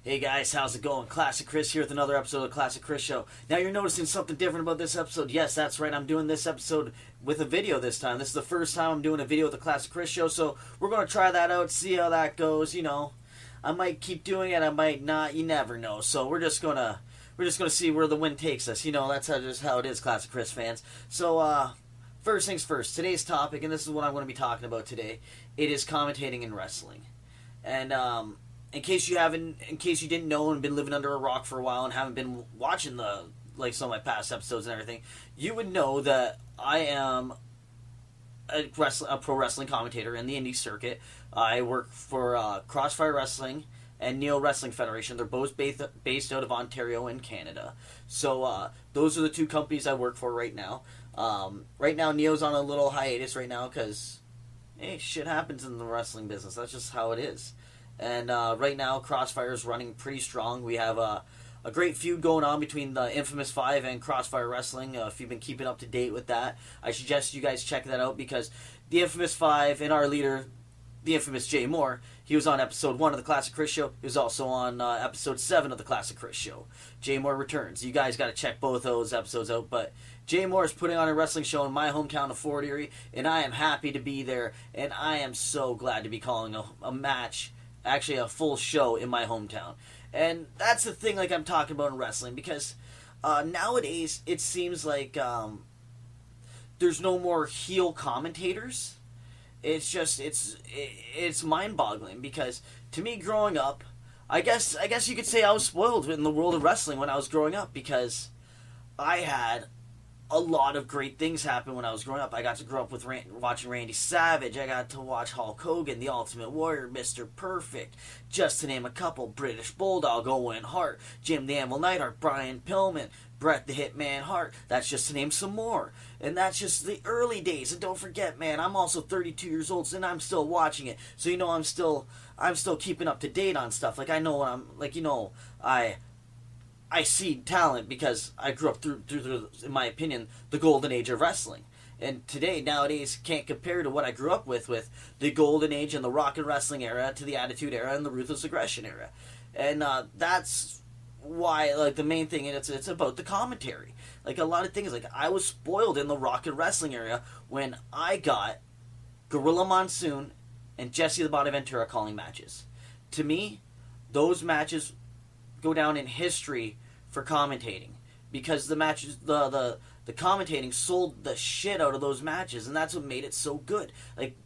Hey guys, how's it going? Classic Chris here with another episode of the Classic Chris Show. Now you're noticing something different about this episode. Yes, that's right, I'm doing this episode with a video this time. This is the first time I'm doing a video with the Classic Chris Show, so we're going to try that out, see how that goes. I might keep doing it, I might not, you never know. So we're just gonna see where the wind takes us. That's just how it is, Classic Chris fans. So, first things first, today's topic, and this is what I'm going to be talking about today, it is commentating in wrestling. And, in case you didn't know and been living under a rock for a while and haven't been watching some of my past episodes and everything, you would know that I am a pro wrestling commentator in the indie circuit. I work for Crossfire Wrestling and Neo Wrestling Federation. They're both based out of Ontario in Canada. So those are the two companies I work for right now. Right now, Neo's on a little hiatus right now because, hey, shit happens in the wrestling business. That's just how it is. And right now, Crossfire is running pretty strong. We have a great feud going on between the Infamous Five and Crossfire Wrestling. If you've been keeping up to date with that, I suggest you guys check that out because the Infamous Five and our leader, the infamous Jay Moore, he was on episode 1 of the Classic Chris Show. He was also on episode 7 of the Classic Chris Show. Jay Moore returns. You guys got to check both those episodes out. But Jay Moore is putting on a wrestling show in my hometown of Fort Erie, and I am happy to be there. And I am so glad to be calling a match, actually a full show in my hometown. And that's the thing I'm talking about in wrestling, because nowadays it seems like there's no more heel commentators. It's mind-boggling, because to me, growing up, I guess you could say I was spoiled in the world of wrestling when I was growing up, because I had a lot of great things happen when I was growing up. I got to grow up with watching Randy Savage. I got to watch Hulk Hogan, The Ultimate Warrior, Mr. Perfect, just to name a couple. British Bulldog, Owen Hart, Jim the Anvil Neidhart, Brian Pillman, Bret the Hitman Hart. That's just to name some more. And that's just the early days. And don't forget, man, I'm also 32 years old, and I'm still watching it. So I'm still keeping up to date on stuff. I know I see talent because I grew up through, in my opinion, the golden age of wrestling. And nowadays, can't compare to what I grew up with the golden age and the rock and wrestling era to the attitude era and the ruthless aggression era. And that's why, the main thing, and it's about the commentary. A lot of things, I was spoiled in the rock and wrestling era when I got Gorilla Monsoon and Jesse the Body Ventura calling matches. To me, those matches go down in history for commentating, because the matches, the commentating sold the shit out of those matches, and that's what made it so good.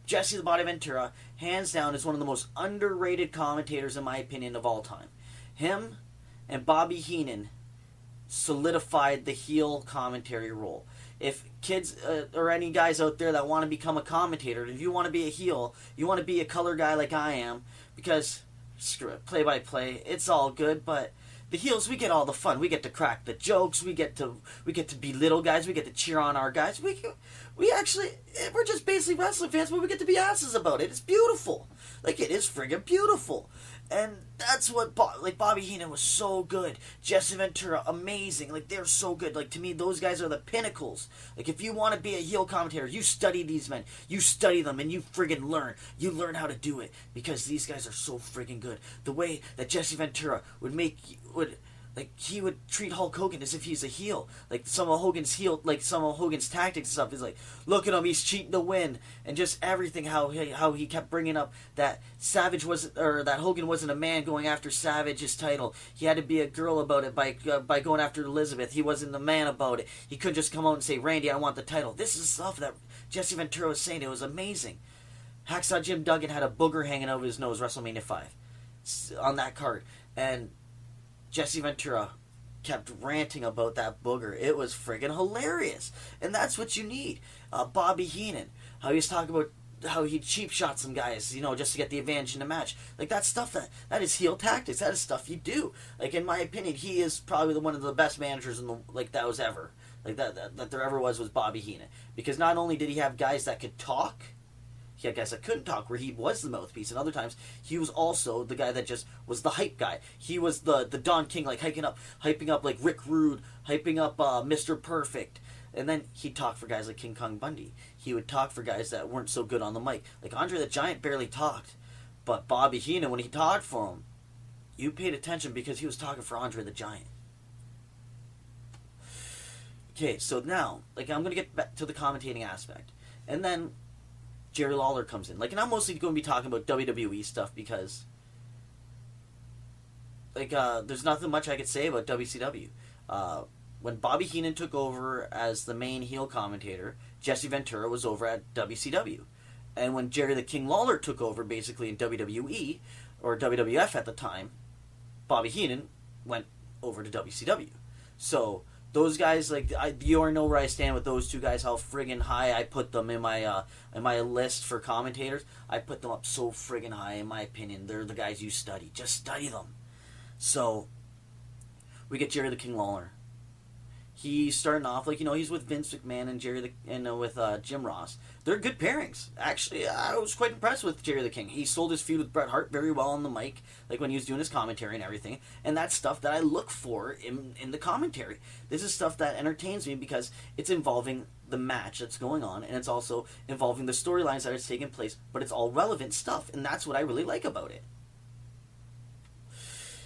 Jesse the Body Ventura, hands down, is one of the most underrated commentators, in my opinion, of all time. Him and Bobby Heenan solidified the heel commentary role. If kids or any guys out there that want to become a commentator, if you want to be a heel, you want to be a color guy like I am, because screw it, play by play, it's all good, but the heels, we get all the fun. We get to crack the jokes. We get to belittle guys. We get to cheer on our guys. We're just basically wrestling fans, but we get to be asses about it. It's beautiful. It is friggin' beautiful. And that's what Bobby Heenan was so good. Jesse Ventura, amazing. They're so good. To me, those guys are the pinnacles. If you want to be a heel commentator, you study these men. You study them and you friggin' learn. You learn how to do it, because these guys are so friggin' good. The way that Jesse Ventura he would treat Hulk Hogan as if he's a heel. Some of Hogan's tactics and stuff is look at him, he's cheating to win, and just everything, how he kept bringing up that that Hogan wasn't a man going after Savage's title. He had to be a girl about it by going after Elizabeth. He wasn't a man about it. He couldn't just come out and say, Randy, I want the title. This is stuff that Jesse Ventura was saying. It was amazing. Hacksaw Jim Duggan had a booger hanging out of his nose WrestleMania 5 on that card, and Jesse Ventura kept ranting about that booger. It was friggin' hilarious. And that's what you need. Bobby Heenan, how he was talking about how he cheap shot some guys, just to get the advantage in the match. That stuff, that is heel tactics. That is stuff you do. In my opinion, he is probably one of the best managers in the, that was ever. That there ever was Bobby Heenan. Because not only did he have guys that could talk, he had guys that couldn't talk, where he was the mouthpiece, and other times he was also the guy that just was the hype guy. He was the Don King, hyping up Rick Rude, hyping up Mr. Perfect, and then he'd talk for guys like King Kong Bundy. He would talk for guys that weren't so good on the mic. Andre the Giant barely talked, but Bobby Heenan, when he talked for him, You paid attention because he was talking for Andre the Giant. Okay, so now, like, I'm gonna get back to the commentating aspect, and then Jerry Lawler comes in. Like, and I'm mostly going to be talking about WWE stuff because, like, there's nothing much I could say about WCW. When Bobby Heenan took over as the main heel commentator, Jesse Ventura was over at WCW. And when Jerry the King Lawler took over, basically, in WWE, or WWF at the time, Bobby Heenan went over to WCW. So, those guys, like, you already know where I stand with those two guys, how friggin' high I put them in my list for commentators. I put them up so friggin' high, in my opinion. They're the guys you study. Just study them. So, we get Jerry the King Lawler. He's starting off, like, he's with Vince McMahon and with Jim Ross. They're good pairings. Actually, I was quite impressed with Jerry the King. He sold his feud with Bret Hart very well on the mic, like when he was doing his commentary and everything. And that's stuff that I look for in the commentary. This is stuff that entertains me because it's involving the match that's going on, and it's also involving the storylines that are taking place, but it's all relevant stuff, and that's what I really like about it.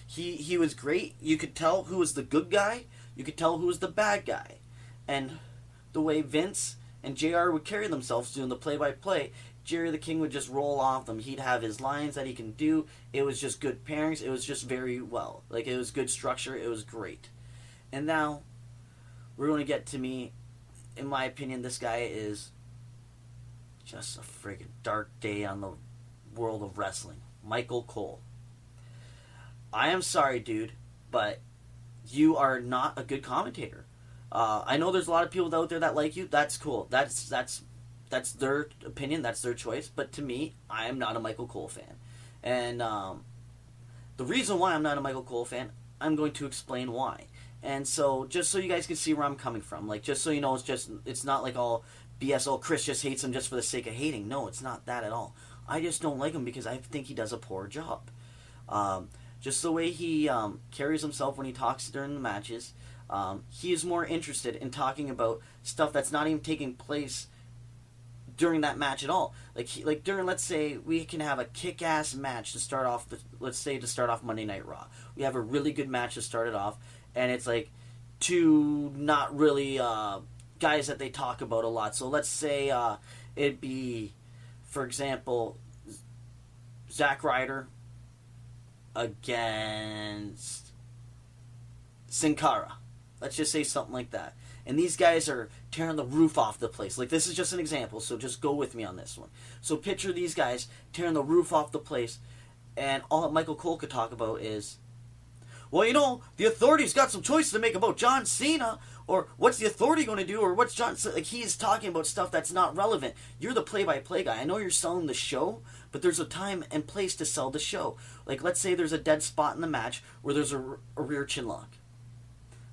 He was great. You could tell who was the good guy. You could tell who was the bad guy. And the way Vince and JR would carry themselves doing the play-by-play, Jerry the King would just roll off them. He'd have his lines that he can do. It was just good pairings. It was just very well. Like, it was good structure. It was great. And now, we're going to get to me. In my opinion, this guy is just a friggin' dark day on the world of wrestling. Michael Cole. I am sorry, dude, but you are not a good commentator. I know there's a lot of people out there that like you. That's cool. That's their opinion. That's their choice. But to me, I am not a Michael Cole fan. And the reason why I'm not a Michael Cole fan, I'm going to explain why. And so, just so you guys can see where I'm coming from, like, just so you know, it's not like all BS. Oh, Chris just hates him just for the sake of hating. No, it's not that at all. I just don't like him because I think he does a poor job. Just the way he carries himself when he talks during the matches, he is more interested in talking about stuff that's not even taking place during that match at all. Like during, let's say, we can have a kick-ass match to start off, to start off Monday Night Raw. We have a really good match to start it off, and it's like two not really guys that they talk about a lot. So let's say it'd be, for example, Zack Ryder against Sin Cara. Let's just say something like that. And these guys are tearing the roof off the place. Like, this is just an example, so just go with me on this one. So picture these guys tearing the roof off the place, and all Michael Cole could talk about is, well, the Authority's got some choices to make about John Cena, or what's the Authority going to do, or what's John... Like, he's talking about stuff that's not relevant. You're the play-by-play guy. I know you're selling the show, but there's a time and place to sell the show. Like, let's say there's a dead spot in the match where there's a rear chin lock.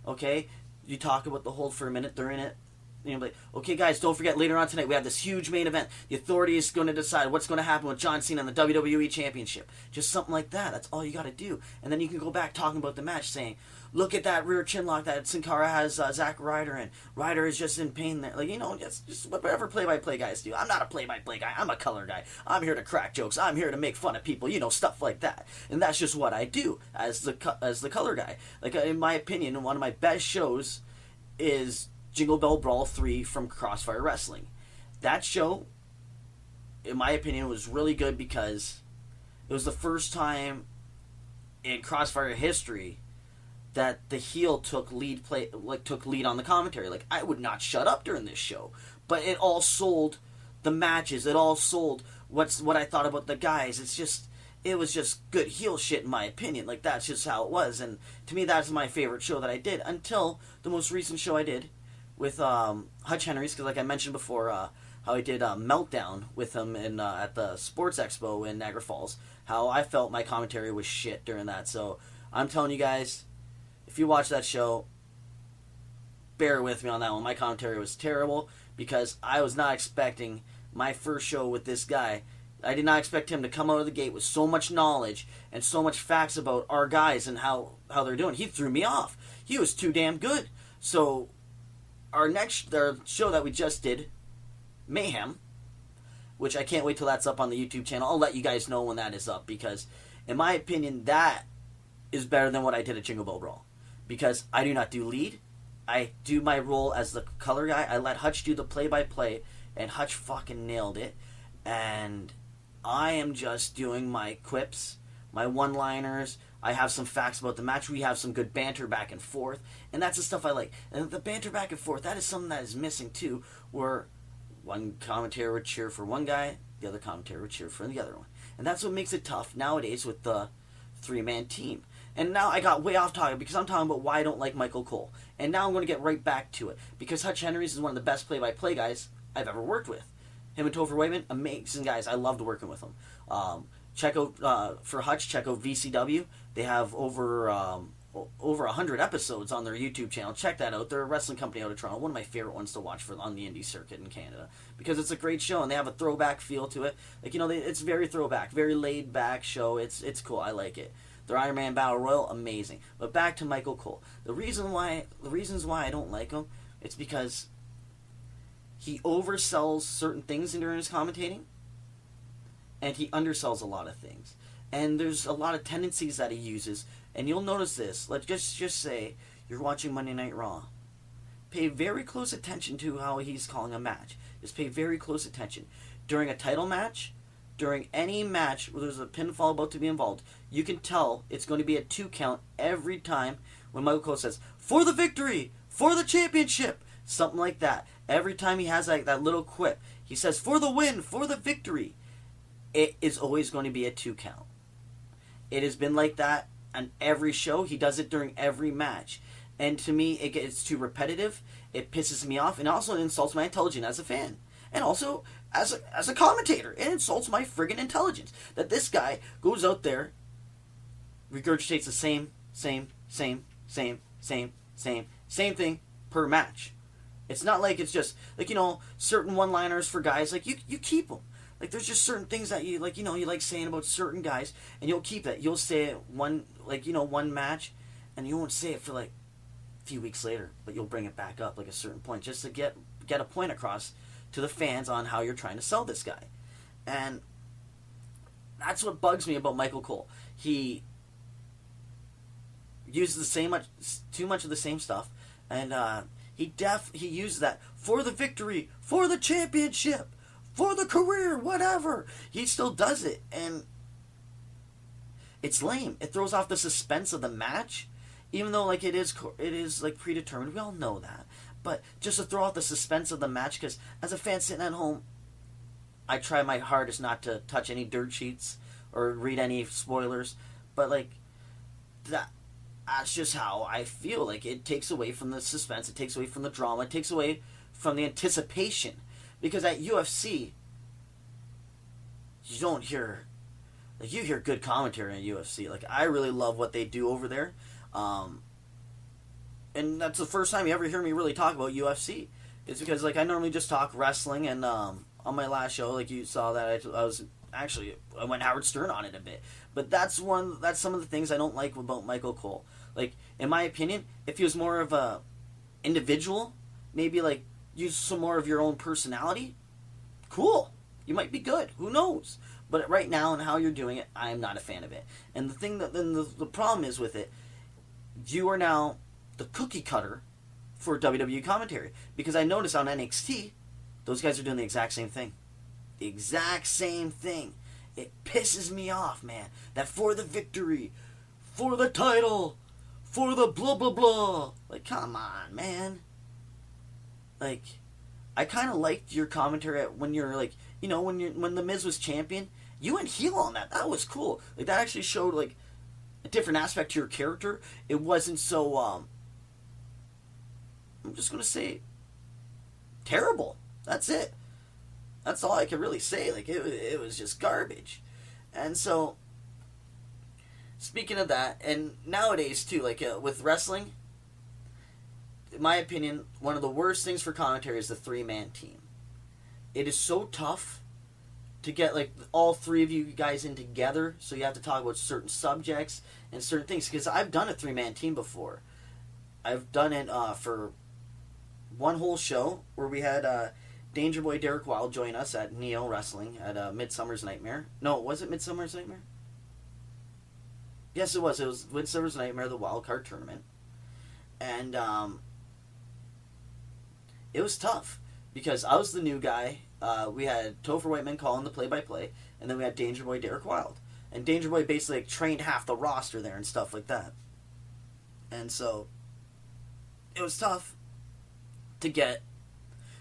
Okay? You talk about the hold for a minute, they're in it. And you're like, okay, guys, don't forget, later on tonight, we have this huge main event. The Authority is going to decide what's going to happen with John Cena and the WWE Championship. Just something like that. That's all you got to do. And then you can go back talking about the match, saying, look at that rear chin lock that Sin Cara has Zack Ryder in. Ryder is just in pain there. Like, just whatever play-by-play guys do. I'm not a play-by-play guy. I'm a color guy. I'm here to crack jokes. I'm here to make fun of people. Stuff like that. And that's just what I do as the color guy. Like, in my opinion, one of my best shows is Jingle Bell Brawl 3 from Crossfire Wrestling. That show, in my opinion, was really good because it was the first time in Crossfire history that the heel took lead on the commentary. Like, I would not shut up during this show, but it all sold the matches. It all sold what I thought about the guys. It was just good heel shit in my opinion. Like, that's just how it was. And to me, that's my favorite show that I did until the most recent show I did with Hutch Henry's, because like I mentioned before, how I did Meltdown with him at the Sports Expo in Niagara Falls, how I felt my commentary was shit during that. So I'm telling you guys, if you watch that show, bear with me on that one. My commentary was terrible because I was not expecting my first show with this guy. I did not expect him to come out of the gate with so much knowledge and so much facts about our guys and how they're doing. He threw me off. He was too damn good. So our show that we just did, Mayhem, which I can't wait till that's up on the YouTube channel. I'll let you guys know when that is up because, in my opinion, that is better than what I did at Jingle Bell Brawl, because I do not do lead. I do my role as the color guy. I let Hutch do the play-by-play, and Hutch fucking nailed it. And I am just doing my quips, my one-liners. I have some facts about the match. We have some good banter back and forth, and that's the stuff I like. And the banter back and forth, that is something that is missing too, where one commentator would cheer for one guy, the other commentator would cheer for the other one. And that's what makes it tough nowadays with the three-man team. And now I got way off topic because I'm talking about why I don't like Michael Cole. And now I'm going to get right back to it. Because Hutch Henrys is one of the best play-by-play guys I've ever worked with. Him and Topher Wayman, amazing guys. I loved working with them. Check out, for Hutch, check out VCW. They have over 100 episodes on their YouTube channel. Check that out. They're a wrestling company out of Toronto. One of my favorite ones to watch on the indie circuit in Canada. Because it's a great show, and they have a throwback feel to it. Like, you know, it's very throwback, very laid-back show. It's cool. I like it. Their Iron Man Battle Royal, amazing. But back to Michael Cole. The reasons why I don't like him, it's because he oversells certain things during his commentating, and he undersells a lot of things. And there's a lot of tendencies that he uses, and you'll notice this. Let's just say you're watching Monday Night Raw. Pay very close attention to how he's calling a match. Just pay very close attention. During a title match, during any match where there's a pinfall about to be involved, you can tell it's going to be a 2 count every time when Michael Cole says, "For the victory! For the championship!" Something like that. Every time he has that little quip, he says, "For the win! For the victory!" It is always going to be a 2 count. It has been like that on every show. He does it during every match. And to me, it gets too repetitive. It pisses me off. And also it insults my intelligence as a fan. And also, as a commentator, it insults my friggin' intelligence. That this guy goes out there, regurgitates the same thing per match. It's not like it's just, like, you know, certain one-liners for guys, like, you keep them. Like, there's just certain things that you, like, you know, you like saying about certain guys, and you'll keep that. You'll say it one match, and you won't say it for, like, a few weeks later, but you'll bring it back up, like, a certain point, just to get a point across to the fans on how you're trying to sell this guy. And that's what bugs me about Michael Cole. He uses too much of the same stuff, and he uses that for the victory, for the championship, for the career, whatever. He still does it, and it's lame. It throws off the suspense of the match, even though, like, it is like predetermined. We all know that. But just to throw off the suspense of the match, because as a fan sitting at home, I try my hardest not to touch any dirt sheets or read any spoilers. But, like, that's just how I feel. Like, it takes away from the suspense. It takes away from the drama. It takes away from the anticipation. Because at UFC, you don't hear... Like, you hear good commentary at UFC. Like, I really love what they do over there. And that's the first time you ever hear me really talk about UFC. It's because, like, I normally just talk wrestling, and on my last show, like, you saw that I went Howard Stern on it a bit. But that's some of the things I don't like about Michael Cole. Like, in my opinion, if he was more of a individual, maybe, like, use some more of your own personality, cool. You might be good. Who knows? But right now, and how you're doing it, I am not a fan of it. And the thing the problem is with it, you are now the cookie cutter for WWE commentary. Because I notice on NXT, those guys are doing the exact same thing. The exact same thing. It pisses me off, man. That for the victory, for the title, for the blah blah blah. Like, come on, man. Like, I kind of liked your commentary when you're, like, you know, when the Miz was champion, you went heel on that. That was cool. Like, that actually showed, like, a different aspect to your character. It wasn't so I'm just gonna say terrible. That's it. That's all I can really say. Like, it was just garbage. And so, speaking of that, and nowadays too, like, with wrestling, in my opinion, one of the worst things for commentary is the 3-man team. It is so tough to get, like, all three of you guys in together, so you have to talk about certain subjects and certain things. Because I've done a 3-man team before. I've done it for one whole show where we had Danger Boy Derek Wild join us at Neo Wrestling at Midsummer's Nightmare. No, was it Midsummer's Nightmare? Yes, it was. It was Windsurfer's Nightmare, the wild card tournament, and it was tough because I was the new guy. We had Topher Whiteman calling the play-by-play, and then we had Danger Boy Derek Wild, and Danger Boy basically like, trained half the roster there and stuff like that, and so it was tough to get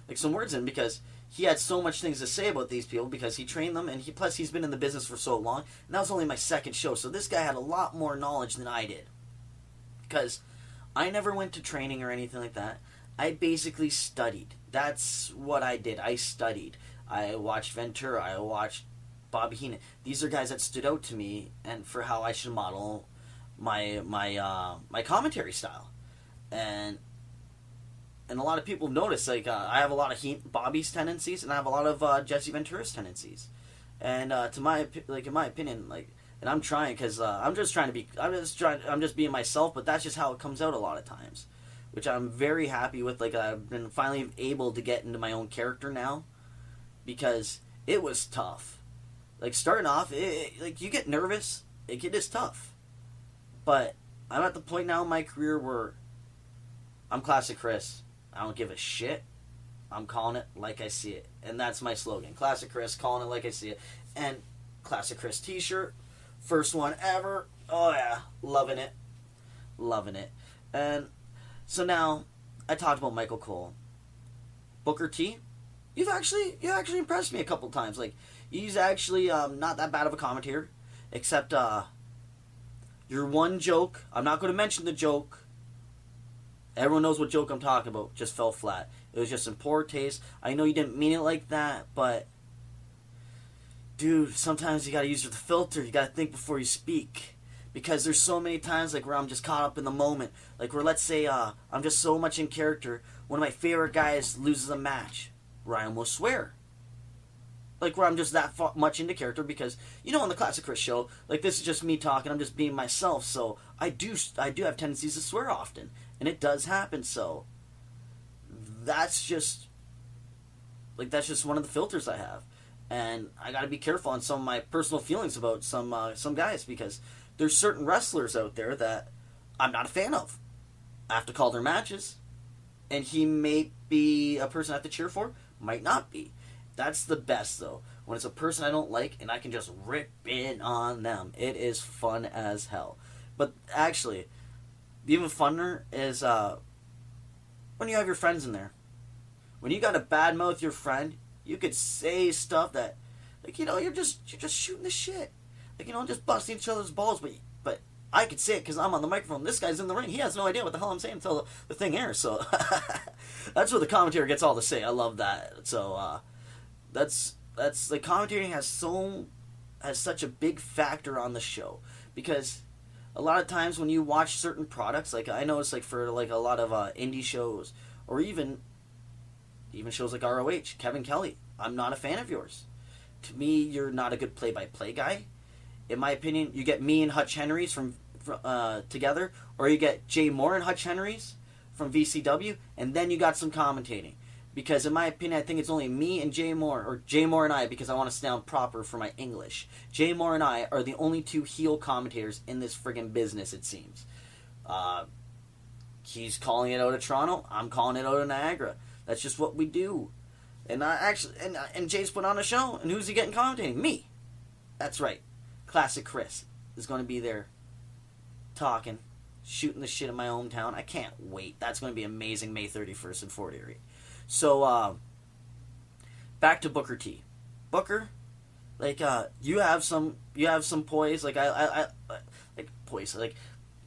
like some words in because he had so much things to say about these people because he trained them, and he's been in the business for so long, and that was only my second show, so this guy had a lot more knowledge than I did because I never went to training or anything like that. I basically studied. That's what I did. I studied. I watched Ventura. I watched Bobby Heenan. These are guys that stood out to me and for how I should model my commentary style. And a lot of people notice like I have a lot of Bobby's tendencies and I have a lot of Jesse Ventura's tendencies. And in my opinion, like, and I'm trying because I'm just being myself. But that's just how it comes out a lot of times, which I'm very happy with. Like I've been finally able to get into my own character now, because it was tough. Like starting off, like you get nervous. It is tough, but I'm at the point now in my career where I'm Classic Chris. I don't give a shit. I'm calling it like I see it, and that's my slogan. Classic Chris, calling it like I see it, and Classic Chris T-shirt, first one ever. Oh yeah, loving it, and. So now, I talked about Michael Cole. Booker T, you actually impressed me a couple times. Like, he's actually not that bad of a commentator, except your one joke. I'm not going to mention the joke. Everyone knows what joke I'm talking about. Just fell flat. It was just in poor taste. I know you didn't mean it like that, but dude, sometimes you got to use the filter. You got to think before you speak. Because there's so many times like where I'm just caught up in the moment. Like where let's say I'm just so much in character. One of my favorite guys loses a match where I almost swear. Like where I'm just that much into character because, you know, on the Classic Chris show, like this is just me talking. I'm just being myself. So I do have tendencies to swear often. And it does happen. So that's just one of the filters I have. And I got to be careful on some of my personal feelings about some guys because there's certain wrestlers out there that I'm not a fan of. I have to call their matches. And he may be a person I have to cheer for. Might not be. That's the best, though. When it's a person I don't like and I can just rip in on them. It is fun as hell. But actually, even funner is when you have your friends in there. When you got to badmouth your friend, you could say stuff that, like, you know, you're just shooting the shit. Like, you know, just busting each other's balls, but I could say it because I'm on the microphone. This guy's in the ring. He has no idea what the hell I'm saying until the thing airs. So that's where the commentator gets all to say. I love that. So that's like commentating has such a big factor on the show because a lot of times when you watch certain products, like I notice, like for like a lot of indie shows or even shows like ROH, Kevin Kelly, I'm not a fan of yours. To me, you're not a good play-by-play guy. In my opinion, you get me and Hutch Henry's from together, or you get Jay Moore and Hutch Henry's from VCW, and then you got some commentating. Because in my opinion, I think it's only me and Jay Moore, or Jay Moore and I, because I want to sound proper for my English. Jay Moore and I are the only two heel commentators in this friggin' business, it seems. He's calling it out of Toronto, I'm calling it out of Niagara. That's just what we do. And and Jay's put on a show, and who's he getting commentating? Me. That's right. Classic Chris is going to be there talking, shooting the shit in my hometown. I can't wait. That's going to be amazing, May 31st in Fort Erie. So, back to Booker T. Booker, like, you have some poise. Like, I like, poise. Like,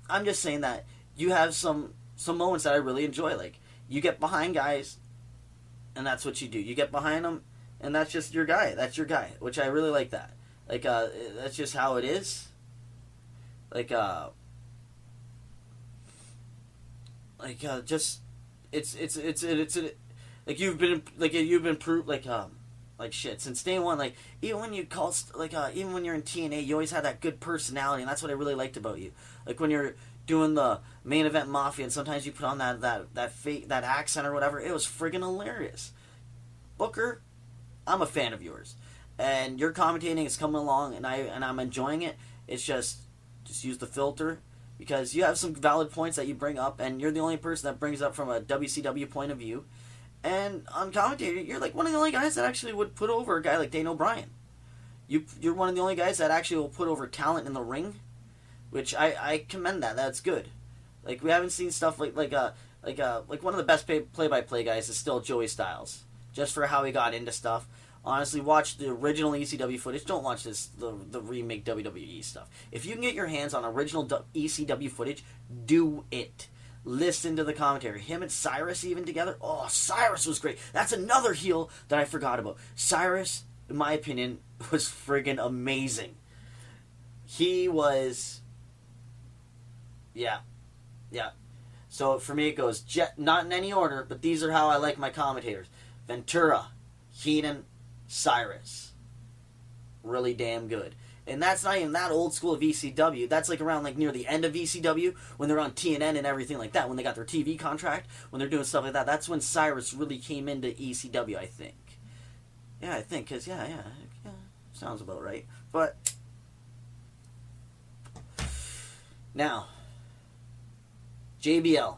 I'm just saying that you have some moments that I really enjoy. Like, you get behind guys, and that's what you do. You get behind them, and that's just your guy. That's your guy, which I really like that. Like, that's just how it is. Like, just, it's like you've been proved, like shit, since day one. Like, even when you call, even when you're in TNA, you always have that good personality, and that's what I really liked about you. Like, when you're doing the main event Mafia, and sometimes you put on that fake, that accent or whatever, it was friggin' hilarious. Booker, I'm a fan of yours. And your commentating is coming along, and I'm enjoying it. It's just Just use the filter, because you have some valid points that you bring up, and you're the only person that brings up from a WCW point of view. And on commentary, you're like one of the only guys that actually would put over a guy like Daniel Bryan. You're one of the only guys that actually will put over talent in the ring, which I commend that. That's good. Like, we haven't seen stuff like one of the best play-by-play guys is still Joey Styles, just for how he got into stuff. Honestly, watch the original ECW footage. Don't watch the remake WWE stuff. If you can get your hands on original ECW footage, do it. Listen to the commentary. Him and Cyrus even together. Oh, Cyrus was great. That's another heel that I forgot about. Cyrus, in my opinion, was friggin' amazing. He was... Yeah. So for me it goes, not in any order, but these are how I like my commentators. Ventura, Heenan, Cyrus. Really damn good. And that's not even that old school of ECW. That's like around like near the end of ECW, when they're on TNN and everything like that, when they got their TV contract, when they're doing stuff like that. That's when Cyrus really came into ECW, I think. Yeah, I think, because, yeah, sounds about right. But, now, JBL,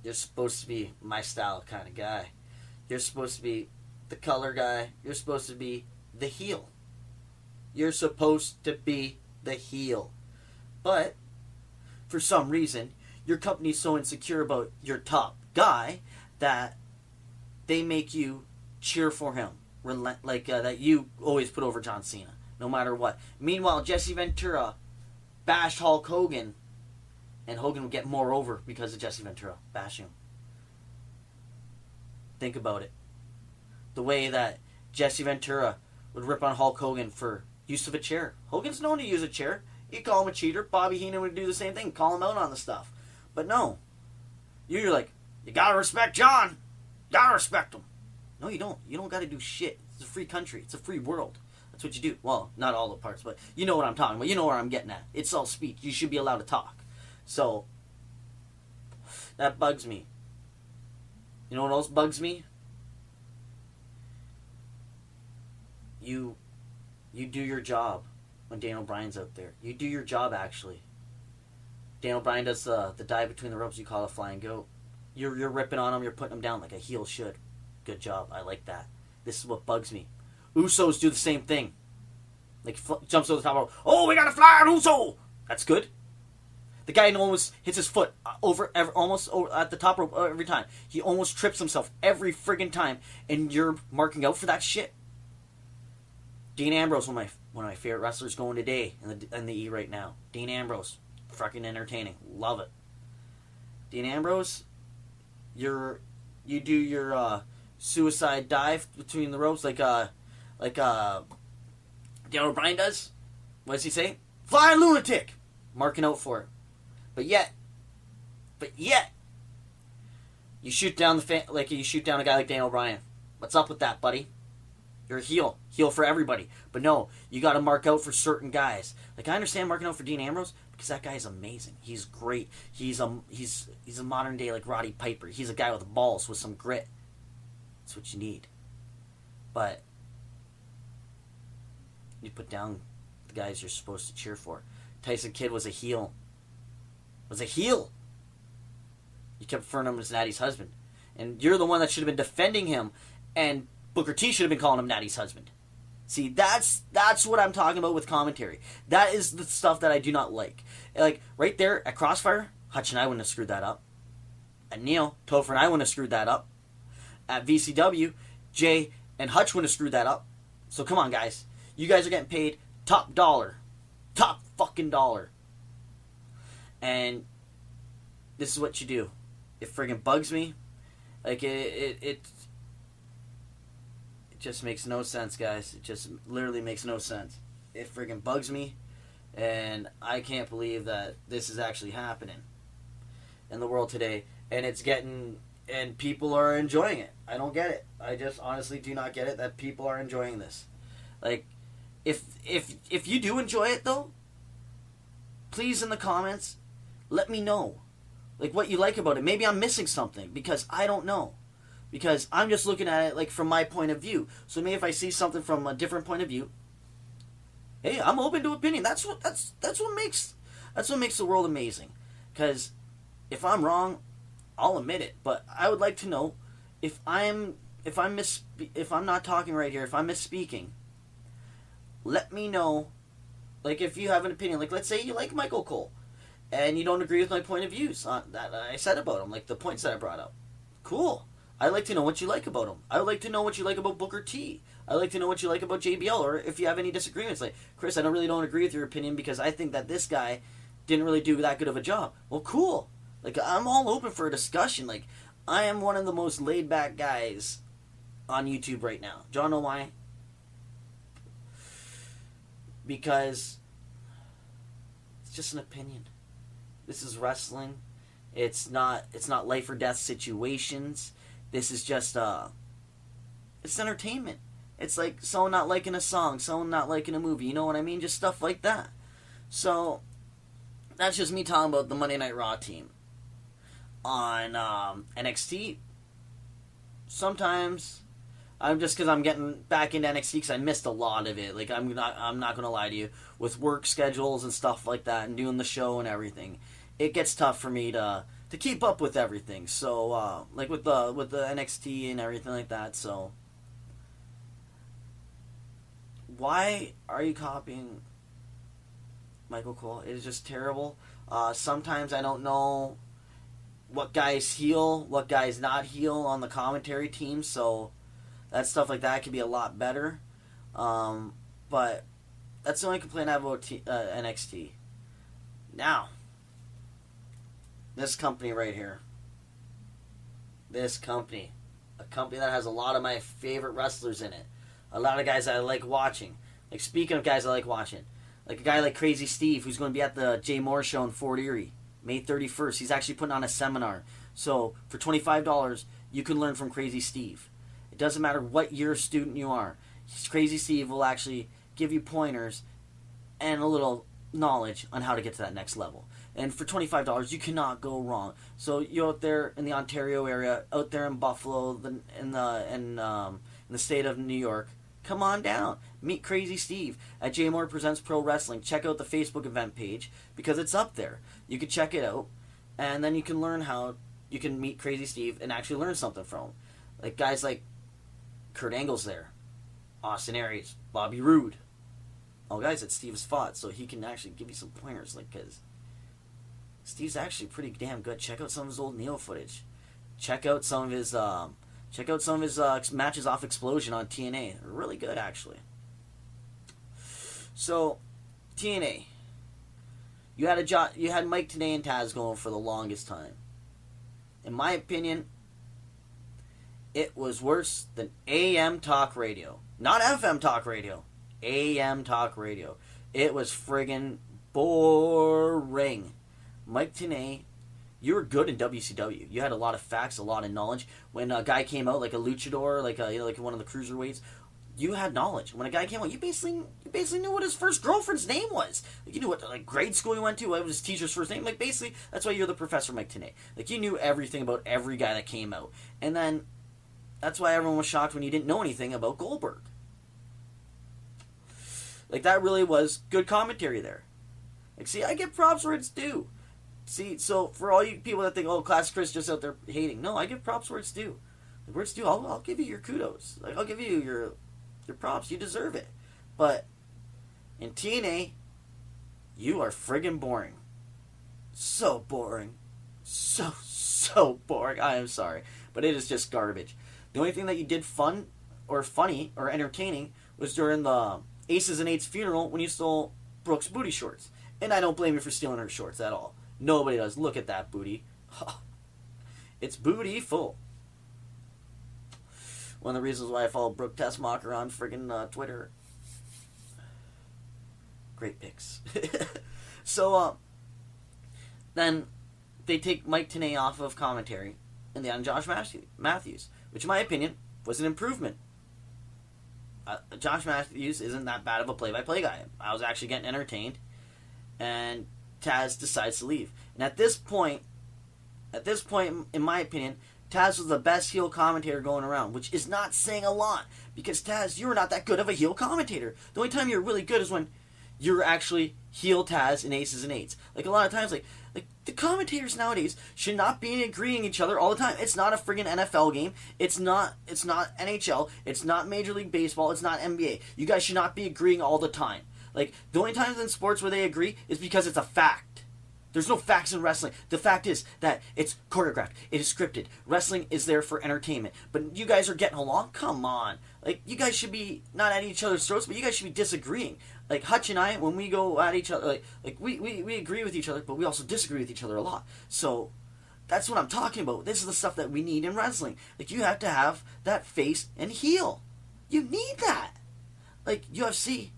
you're supposed to be my style kind of guy. You're supposed to be the color guy. You're supposed to be the heel. You're supposed to be the heel. But, for some reason, your company's so insecure about your top guy that they make you cheer for him. That you always put over John Cena, no matter what. Meanwhile, Jesse Ventura bashed Hulk Hogan, and Hogan would get more over because of Jesse Ventura bashing him. Think about it. The way that Jesse Ventura would rip on Hulk Hogan for use of a chair. Hogan's known to use a chair. He'd call him a cheater. Bobby Heenan would do the same thing, call him out on the stuff. But no. You're like, you gotta respect John. Gotta respect him. No, you don't. You don't gotta do shit. It's a free country. It's a free world. That's what you do. Well, not all the parts, but you know what I'm talking about. You know where I'm getting at. It's all speech. You should be allowed to talk. So, that bugs me. You know what else bugs me? You do your job when Daniel Bryan's out there. You do your job, actually. Daniel Bryan does the dive between the ropes, you call a flying goat. You're ripping on him, you're putting him down like a heel should. Good job, I like that. This is what bugs me. Usos do the same thing. Like, jumps over the top rope. Oh, we got a flying Uso! That's good. The guy almost hits his foot almost over at the top rope every time. He almost trips himself every friggin' time, and you're marking out for that shit? Dean Ambrose, one of my favorite wrestlers going today in the E right now. Dean Ambrose, fucking entertaining, love it. Dean Ambrose, you do your suicide dive between the ropes like Daniel Bryan does. What does he say? Flying lunatic, marking out for it. But yet, you shoot down you shoot down a guy like Daniel Bryan. What's up with that, buddy? You're a heel for everybody. But no, you got to mark out for certain guys. Like, I understand marking out for Dean Ambrose because that guy is amazing. He's great. He's a modern day like Roddy Piper. He's a guy with balls with some grit. That's what you need. But you put down the guys you're supposed to cheer for. Tyson Kidd was a heel. You kept referring to him as Natty's husband. And you're the one that should have been defending him, and Booker T should have been calling him Natty's husband. See, that's what I'm talking about with commentary. That is the stuff that I do not like. Like, right there at Crossfire, Hutch and I wouldn't have screwed that up. At Neil, Topher and I wouldn't have screwed that up. At VCW, Jay and Hutch wouldn't have screwed that up. So come on, guys. You guys are getting paid top dollar. Top fucking dollar. And this is what you do. It friggin' bugs me. Like, it just makes no sense, guys. It just literally makes no sense. It friggin' bugs me, and I can't believe that this is actually happening in the world today. And it's getting, and people are enjoying it. I don't get it. I just honestly do not get it that people are enjoying this. Like, if you do enjoy it though, please in the comments, let me know. Like, what you like about it. Maybe I'm missing something because I don't know. Because I'm just looking at it like from my point of view. So maybe if I see something from a different point of view, Hey, I'm open to opinion. That's what makes the world amazing. Because if I'm wrong, I'll admit it. But I would like to know if if I'm not talking right here, if I'm misspeaking. Let me know. Like if you have an opinion, like let's say you like Michael Cole, and you don't agree with my point of views on that I said about him, like the points that I brought up. Cool. I'd like to know what you like about him. I would like to know what you like about Booker T. I'd like to know what you like about JBL, or if you have any disagreements. Like, Chris, I don't agree with your opinion because I think that this guy didn't really do that good of a job. Well, cool. Like, I'm all open for a discussion. Like, I am one of the most laid back guys on YouTube right now. Do y'all know why? Because it's just an opinion. This is wrestling. It's not life or death situations. This is just it's entertainment. It's like someone not liking a song, someone not liking a movie, you know what I mean? Just stuff like that. So that's just me talking about the Monday Night Raw team. On NXT, sometimes I'm just because I'm getting back into NXT because I missed a lot of it. Like I'm not gonna lie to you, with work schedules and stuff like that and doing the show and everything, it gets tough for me to keep up with everything. So like with the NXT and everything like that. So why are you copying Michael Cole? It is just terrible. Sometimes I don't know what guys heel, what guys not heel on the commentary team, so that stuff like that could be a lot better. But that's the only complaint I have about NXT. Now, this company right here. This company. A company that has a lot of my favorite wrestlers in it. A lot of guys that I like watching. Like, speaking of guys I like watching. Like a guy like Crazy Steve, who's going to be at the Jay Moore show in Fort Erie, May 31st. He's actually putting on a seminar. So, for $25, you can learn from Crazy Steve. It doesn't matter what year student you are. Crazy Steve will actually give you pointers and a little knowledge on how to get to that next level. And for $25, you cannot go wrong. So you're out there in the Ontario area, out there in Buffalo, in the state of New York. Come on down. Meet Crazy Steve at Jay Moore Presents Pro Wrestling. Check out the Facebook event page because it's up there. You can check it out, and then you can learn how you can meet Crazy Steve and actually learn something from him. Like guys like Kurt Angle's there, Austin Aries, Bobby Roode. Oh, guys that Steve has fought, so he can actually give you some pointers, like, because Steve's actually pretty damn good. Check out some of his old Neo footage. Check out some of his matches off Explosion on TNA. They're really good, actually. So, TNA. You had Mike Tenay and Taz going for the longest time. In my opinion, it was worse than AM talk radio. Not FM talk radio. AM talk radio. It was friggin' boring. Mike Tenay, you were good in WCW. You had a lot of facts, a lot of knowledge. When a guy came out like a luchador, like one of the cruiserweights, you had knowledge. When a guy came out, you basically knew what his first girlfriend's name was. Like, you knew what grade school he went to, what was his teacher's first name. Like, basically, that's why you're the Professor Mike Tenay. Like, you knew everything about every guy that came out. And then that's why everyone was shocked when you didn't know anything about Goldberg. Like, that really was good commentary there. Like, see, I give props where it's due. See, so for all you people that think, oh, Classic Chris just out there hating, no, I give props where it's due. Like, where it's due, I'll give you your kudos. Like, I'll give you your props. You deserve it. But in TNA, you are friggin' boring. So boring. So boring. I am sorry. But it is just garbage. The only thing that you did fun or funny or entertaining was during the Aces and Eights funeral when you stole Brooke's booty shorts. And I don't blame you for stealing her shorts at all. Nobody does. Look at that booty. It's booty full. One of the reasons why I follow Brooke Tessmacher on friggin' Twitter. Great pics. So, then they take Mike Tenay off of commentary and they on Josh Matthews, which in my opinion was an improvement. Josh Matthews isn't that bad of a play-by-play guy. I was actually getting entertained, and Taz decides to leave. And at this point, in my opinion, Taz was the best heel commentator going around, which is not saying a lot, because Taz, you were not that good of a heel commentator. The only time you're really good is when you're actually heel Taz and aces and eights. Like a lot of times, like the commentators nowadays should not be agreeing each other all the time. It's not a friggin' NFL game. It's not NHL. It's not Major League Baseball. It's not NBA. You guys should not be agreeing all the time. Like the only times in sports where they agree is because it's a fact. There's no facts in wrestling. The fact is that it's choreographed. It is scripted. Wrestling is there for entertainment. But you guys are getting along? Come on. Like, you guys should be not at each other's throats, but you guys should be disagreeing. Like, Hutch and I, when we go at each other, we agree with each other, but we also disagree with each other a lot. So, that's what I'm talking about. This is the stuff that we need in wrestling. Like, you have to have that face and heel. You need that. Like, UFC,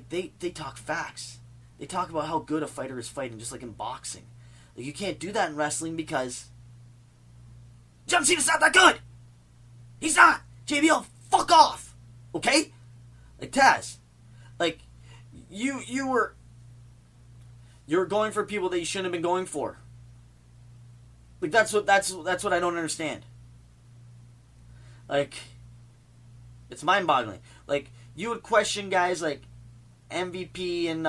they talk facts. They talk about how good a fighter is fighting, just like in boxing. Like, you can't do that in wrestling because John Cena's not that good. He's not. JBL, fuck off. Okay? Like, Taz, like, you're going for people that you shouldn't have been going for. Like, that's what I don't understand. Like, it's mind-boggling. Like, you would question guys like MVP and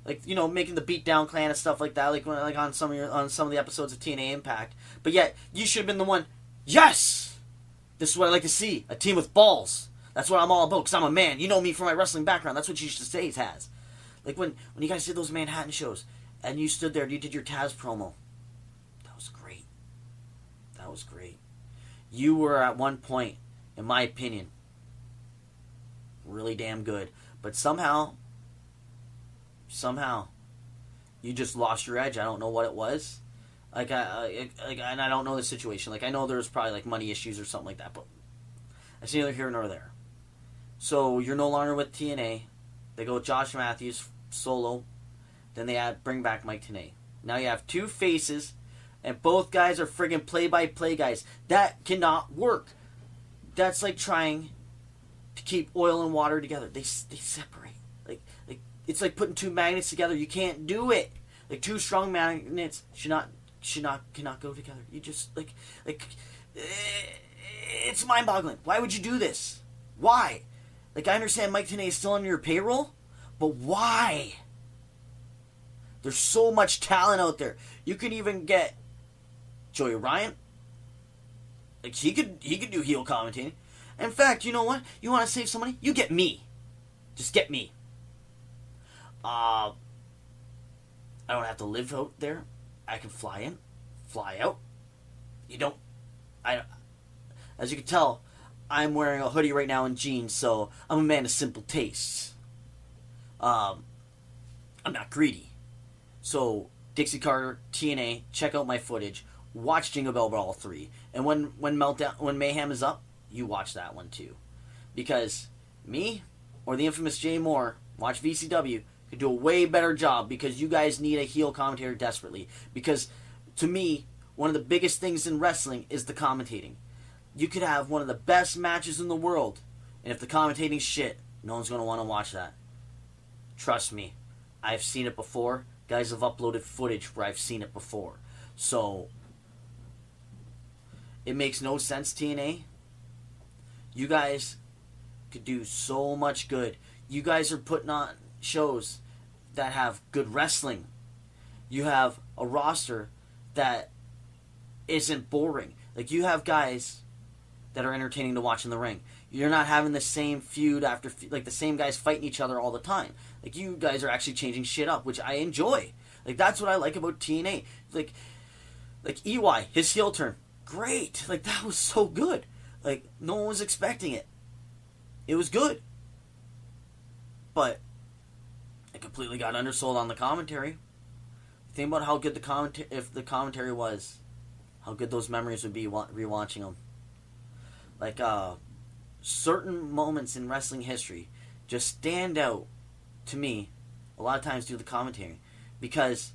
like, you know, making the Beatdown Clan and stuff like that, like on some of the episodes of TNA Impact. But yet, you should have been the one. Yes, this is what I like to see: a team with balls. That's what I'm all about. Cause I'm a man. You know me from my wrestling background. That's what you used to say, Taz. Like when you guys did those Manhattan shows, and you stood there and you did your Taz promo. That was great. That was great. You were at one point, in my opinion, really damn good. But somehow, you just lost your edge. I don't know what it was. And I don't know the situation. Like, I know there's probably like money issues or something like that, but that's neither here nor there. So you're no longer with TNA. They go with Josh Matthews solo. Then they bring back Mike Tenay. Now you have two faces, and both guys are friggin' play-by-play guys. That cannot work. That's like trying to keep oil and water together. They separate. Like it's like putting two magnets together. You can't do it. Like two strong magnets cannot go together. You just it's mind-boggling. Why would you do this? Why? Like, I understand Mike Tenay is still on your payroll, but why? There's so much talent out there. You could even get Joey Ryan. Like, he could do heel commentating. In fact, you know what? You want to save some money? You get me. Just get me. I don't have to live out there. I can fly in, fly out. As you can tell, I'm wearing a hoodie right now and jeans, so I'm a man of simple tastes. I'm not greedy. So, Dixie Carter, TNA, check out my footage. Watch Jingle Bell Brawl 3. And when Mayhem is up, you watch that one too. Because me, or the infamous Jay Moore, watch VCW, could do a way better job because you guys need a heel commentator desperately. Because, to me, one of the biggest things in wrestling is the commentating. You could have one of the best matches in the world, and if the commentating's shit, no one's going to want to watch that. Trust me, I've seen it before. Guys have uploaded footage where I've seen it before. So, it makes no sense, TNA. You guys could do so much good. You guys are putting on shows that have good wrestling. You have a roster that isn't boring. Like, you have guys that are entertaining to watch in the ring. You're not having the same feud after, like, the same guys fighting each other all the time. Like, you guys are actually changing shit up, which I enjoy. Like, that's what I like about TNA. Like EY, his heel turn, great. Like, that was so good. Like, no one was expecting it. It was good. But it completely got undersold on the commentary. Think about how good if the commentary was, how good those memories would be rewatching them. Like, certain moments in wrestling history just stand out to me a lot of times due to the commentary, because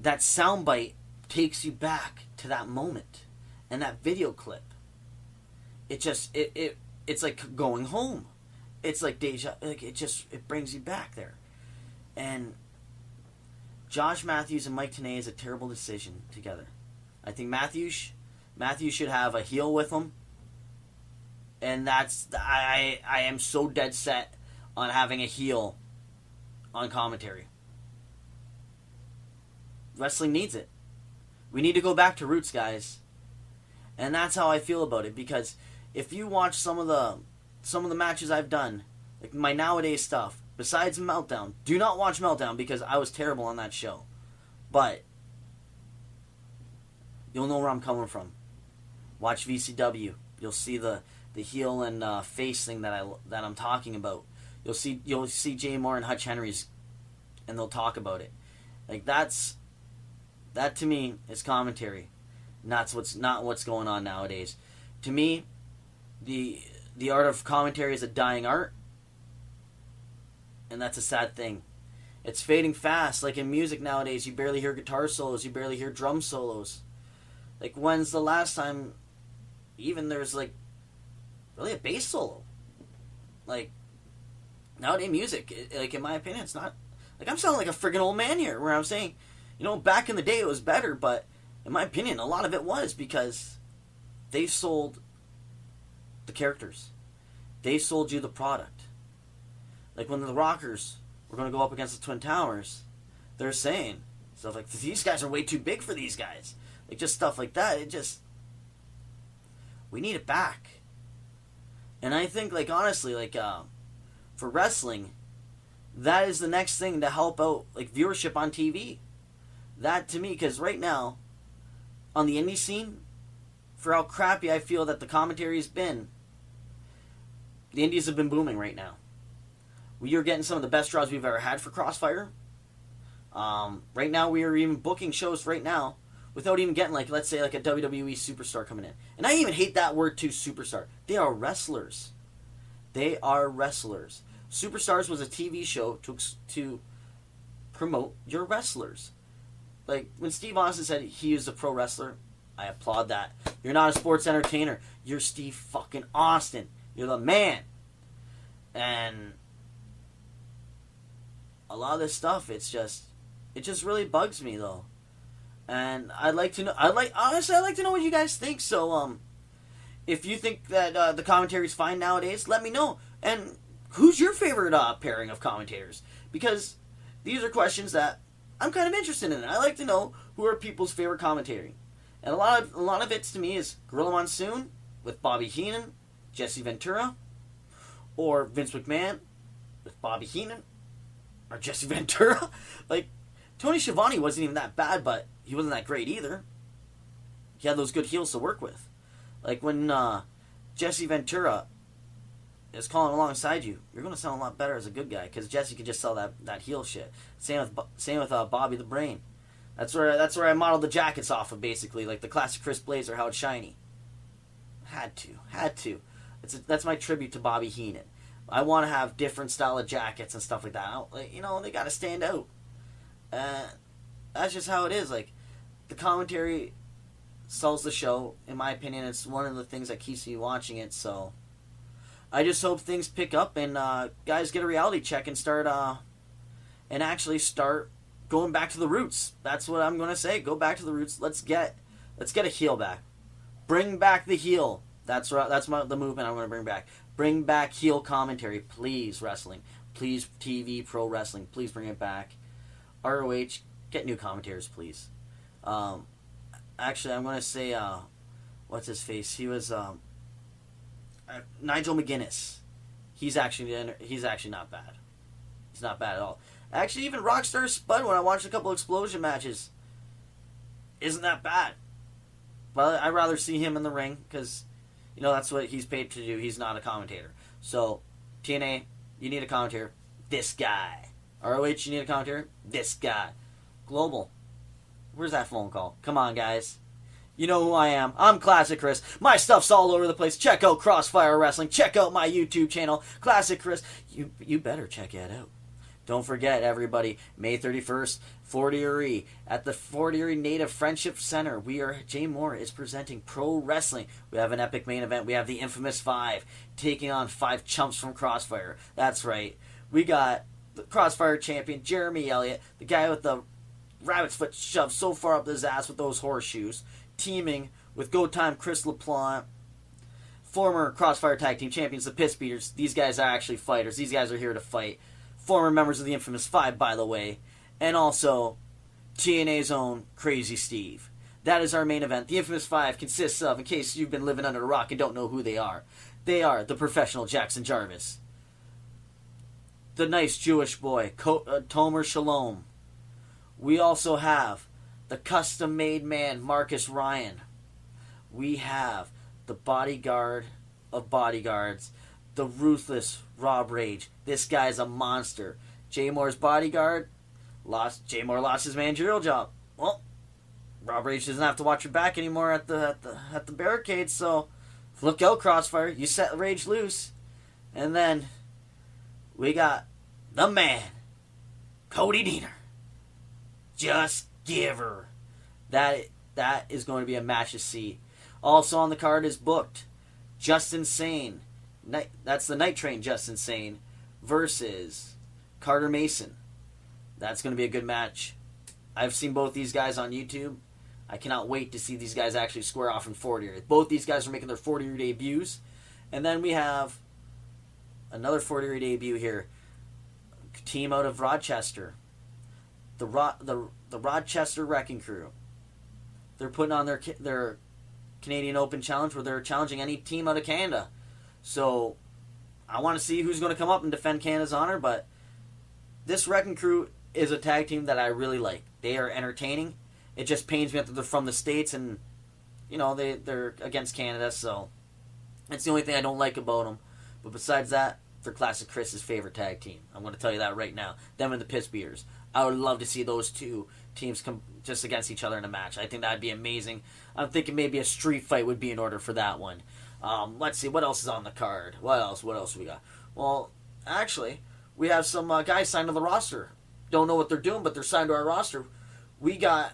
that soundbite takes you back to that moment, and that video clip, it's like going home. It's like deja, like it brings you back there. And Josh Matthews and Mike Tenay is a terrible decision together. I think Matthews should have a heel with him. And I am so dead set on having a heel on commentary. Wrestling needs it. We need to go back to roots, guys. And that's how I feel about it, because if you watch some of the matches I've done, like my nowadays stuff, besides Meltdown, do not watch Meltdown because I was terrible on that show. But you'll know where I'm coming from. Watch VCW. You'll see the heel and face thing that I'm talking about. You'll see Jay Moore and Hutch Henry's, and they'll talk about it. Like that to me is commentary. Not what's going on nowadays. To me, the art of commentary is a dying art, and that's a sad thing. It's fading fast. Like in music nowadays, you barely hear guitar solos, you barely hear drum solos. Like when's the last time even there's like really a bass solo? Like nowadays music, like in my opinion, it's not like I'm sounding like a friggin' old man here, where I'm saying, back in the day it was better, but in my opinion, a lot of it was because they sold the characters. They sold you the product. Like when the Rockers were going to go up against the Twin Towers, they're saying stuff like, these guys are way too big for these guys. Like just stuff like that. We need it back. And I think, like, honestly, like, for wrestling, that is the next thing to help out, like, viewership on TV. That, to me, because right now, on the indie scene, for how crappy I feel that the commentary has been, the indies have been booming right now. We are getting some of the best draws we've ever had for Crossfire. Right now, we are even booking shows right now without even getting, like, let's say, like a WWE superstar coming in. And I even hate that word too, superstar. They are wrestlers. They are wrestlers. Superstars was a TV show to promote your wrestlers. Like, when Steve Austin said he was a pro wrestler, I applaud that. You're not a sports entertainer. You're Steve fucking Austin. You're the man. And a lot of this stuff, it just really bugs me, though. And I'd like to know, honestly, I'd like to know what you guys think. So, if you think that the commentary's fine nowadays, let me know. And who's your favorite pairing of commentators? Because these are questions that I'm kind of interested in. I like to know who are people's favorite commentary. And a lot of it to me is Gorilla Monsoon with Bobby Heenan, Jesse Ventura, or Vince McMahon with Bobby Heenan or Jesse Ventura. Like, Tony Schiavone wasn't even that bad, but he wasn't that great either. He had those good heels to work with. Like when Jesse Ventura is calling alongside you, you're going to sound a lot better as a good guy, because Jesse could just sell that heel shit. Same with Bobby the Brain. That's where I modeled the jackets off of, basically, like the classic Chris Blazer, how it's shiny. Had to. That's my tribute to Bobby Heenan. I want to have different style of jackets and stuff like that. They got to stand out. That's just how it is. Like, the commentary sells the show. In my opinion, it's one of the things that keeps me watching it. So I just hope things pick up and guys get a reality check and start going back to the roots. That's what I'm gonna say. Go back to the roots. Let's get a heel back. Bring back the heel. That's right. That's the movement I'm gonna bring back. Bring back heel commentary, please. Wrestling, please. TV, pro wrestling, please bring it back. ROH, get new commentators, please. Actually, I'm gonna say, what's his face? He was Nigel McGuinness. He's actually not bad. He's not bad at all. Actually, even Rockstar Spud, when I watched a couple Explosion matches, isn't that bad. But I'd rather see him in the ring, because, that's what he's paid to do. He's not a commentator. So, TNA, you need a commentator. This guy. ROH, you need a commentator. This guy. Global. Where's that phone call? Come on, guys. You know who I am. I'm Classic Chris. My stuff's all over the place. Check out Crossfire Wrestling. Check out my YouTube channel, Classic Chris. You better check it out. Don't forget, everybody, May 31st, Fort Erie, at the Fort Erie Native Friendship Center. Jay Moore is presenting pro wrestling. We have an epic main event. We have the Infamous 5 taking on 5 chumps from Crossfire. That's right. We got the Crossfire champion, Jeremy Elliott, the guy with the rabbit's foot shoved so far up his ass with those horseshoes, teaming with Go Time Chris LaPlante, former Crossfire Tag Team Champions, the Piss Beaters. These guys are actually fighters. These guys are here to fight. Former members of the Infamous Five, by the way. And also, TNA's own Crazy Steve. That is our main event. The Infamous Five consists of, in case you've been living under a rock and don't know who they are the professional Jackson Jarvis, the nice Jewish boy, Tomer Shalom. We also have the custom-made man, Marcus Ryan. We have the bodyguard of bodyguards, the ruthless Rob Rage. This guy's a monster. Jay Moore's bodyguard, Jay Moore lost his managerial job. Well, Rob Rage doesn't have to watch your back anymore at the barricades, so look out, Crossfire. You set Rage loose. And then we got the man, Cody Deaner. Just give her. That is going to be a match to see. Also on the card is booked Just Insane. That's the Night Train Just Insane versus Carter Mason. That's going to be a good match. I've seen both these guys on YouTube. I cannot wait to see these guys actually square off in 40. Both these guys are making their 40 debuts. And then we have another 40 debut here. Team out of Rochester. The Rochester Wrecking Crew. They're putting on their Canadian Open Challenge where they're challenging any team out of Canada. So I want to see who's going to come up and defend Canada's honor, but this Wrecking Crew is a tag team that I really like. They are entertaining. It just pains me that they're from the States and, you know, they're against Canada, so that's the only thing I don't like about them. But besides that, they're Classic Chris's favorite tag team. I'm going to tell you that right now. Them and the Piss Beaters. I would love to see those two teams come just against each other in a match. I think that'd be amazing. I'm thinking maybe a street fight would be in order for that one. Let's see, what else is on the card? What else we got? Well, actually, we have some guys signed to the roster. Don't know what they're doing, but they're signed to our roster. We got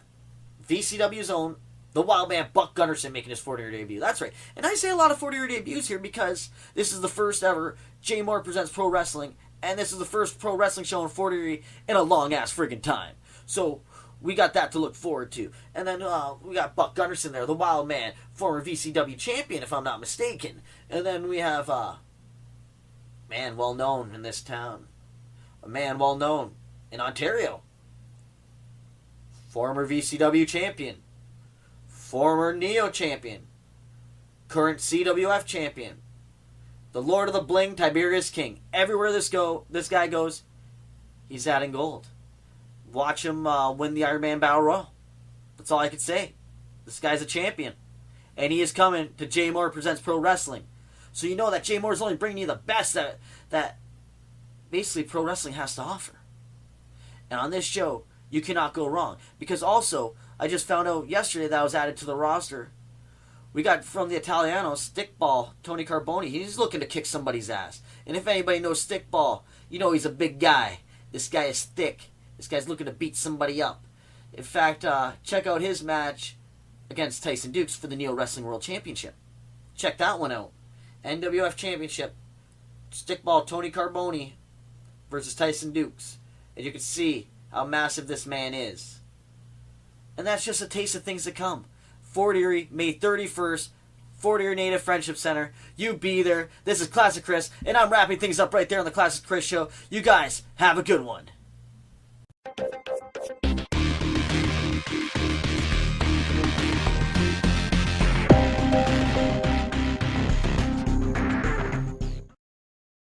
VCW's own, the Wild Man Buck Gunnarsson making his 40-year debut. That's right. And I say a lot of 40-year debuts here because this is the first ever Jay Moore Presents Pro Wrestling, and this is the first pro wrestling show in 40 in a long-ass friggin' time. So we got that to look forward to. And then we got Buck Gunnarsson there, the Wild Man, former VCW champion, if I'm not mistaken. And then we have man well-known in this town, a man well-known in Ontario, former VCW champion, former Neo champion, current CWF champion, the Lord of the Bling, Tiberius King. Everywhere this guy goes, he's adding gold. Watch him win the Iron Man Battle Royal. That's all I can say. This guy's a champion. And he is coming to Jay Moore Presents Pro Wrestling. So you know that Jay Moore is only bringing you the best that basically pro wrestling has to offer. And on this show, you cannot go wrong. Because also, I just found out yesterday that I was added to the roster. We got from the Italiano, Stickball, Tony Carboni. He's looking to kick somebody's ass. And if anybody knows Stickball, you know he's a big guy. This guy is thick. This guy's looking to beat somebody up. In fact, check out his match against Tyson Dukes for the Neo Wrestling World Championship. Check that one out. NWF Championship. Stickball Tony Carboni versus Tyson Dukes. And you can see how massive this man is. And that's just a taste of things to come. Fort Erie, May 31st, Fort Erie Native Friendship Center. You be there. This is Classic Chris, and I'm wrapping things up right there on the Classic Chris Show. You guys have a good one.